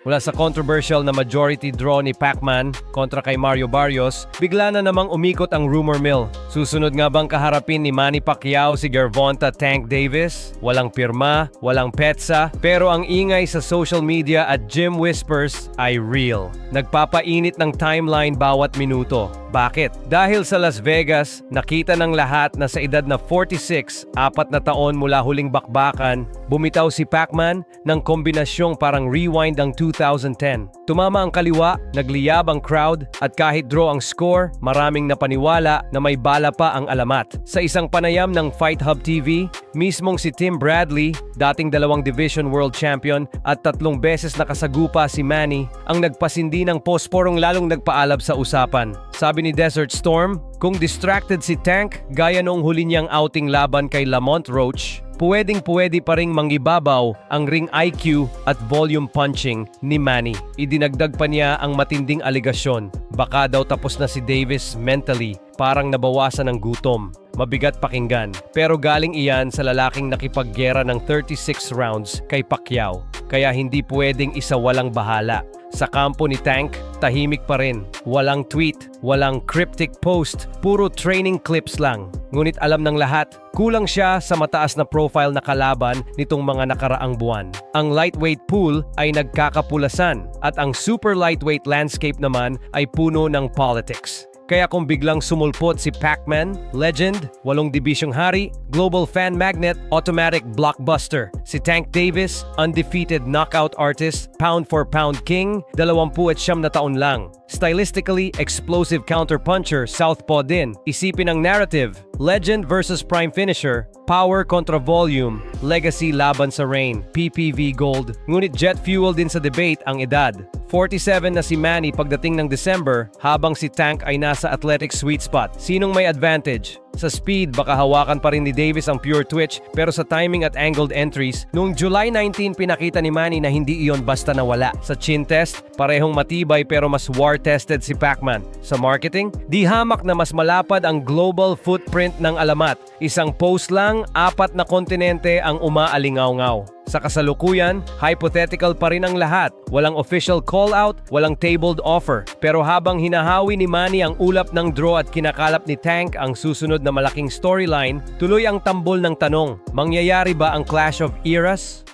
Mula sa controversial na majority draw ni Pacman kontra kay Mario Barrios, bigla na namang umikot ang rumor mill. Susunod nga bang kaharapin ni Manny Pacquiao si Gervonta Tank Davis? Walang pirma, walang petsa, pero ang ingay sa social media at gym whispers ay real. Nagpapainit ng timeline bawat minuto. Bakit? Dahil sa Las Vegas, nakita ng lahat na sa edad na 46, 4 na taon mula huling bakbakan, bumitaw si Pacman ng kombinasyong parang rewind ng 2010. Tumama ang kaliwa, nagliyab ang crowd, at kahit draw ang score, maraming napaniwala na may bala pa ang alamat. Sa isang panayam ng Fight Hub TV, mismong si Tim Bradley, dating 2 Division World Champion at 3 beses nakasagupa si Manny, ang nagpasindi ng posporong lalong nagpaalab sa usapan. Sabi ni Desert Storm, kung distracted si Tank gaya noong huli niyang outing laban kay Lamont Roach, pwedeng-pwede pa ring mangibabaw ang ring IQ at volume punching ni Manny. Idinagdag pa niya ang matinding aligasyon. Baka daw tapos na si Davis mentally, parang nabawasan ng gutom. Mabigat pakinggan, pero galing iyan sa lalaking nakipaggera ng 36 rounds kay Pacquiao. Kaya hindi pwedeng isawalang bahala. Sa kampo ni Tank, tahimik pa rin. Walang tweet, walang cryptic post, puro training clips lang. Ngunit alam ng lahat, kulang siya sa mataas na profile na kalaban nitong mga nakaraang buwan. Ang lightweight pool ay nagkakapulasan at ang super lightweight landscape naman ay puno ng politics. Kaya kung biglang sumulpot si Pacman, legend, 8 dibisyong hari, global fan magnet, automatic blockbuster. Si Tank Davis, undefeated knockout artist, pound-for-pound king, 29 na taon lang. Stylistically explosive counterpuncher, southpaw din. Isipin ang narrative, legend versus prime finisher, power kontra volume, legacy laban sa reign, PPV gold. Ngunit jet fuel din sa debate ang edad. 47 na si Manny pagdating ng December, habang si Tank ay nasa athletic sweet spot. Sinong may advantage? Sa speed, baka hawakan pa rin ni Davis ang pure twitch, pero sa timing at angled entries, noong July 19 pinakita ni Manny na hindi iyon basta nawala. Sa chin test, parehong matibay pero mas war-tested si Pacman. Sa marketing, di hamak na mas malapad ang global footprint ng alamat. Isang post lang, 4 na kontinente ang umaalingaw-ngaw. Sa kasalukuyan, hypothetical pa rin ang lahat. Walang official call-out, walang tabled offer. Pero habang hinahawi ni Manny ang ulap ng draw at kinakalap ni Tank ang susunod na malaking storyline, tuloy ang tambol ng tanong, mangyayari ba ang Clash of Eras?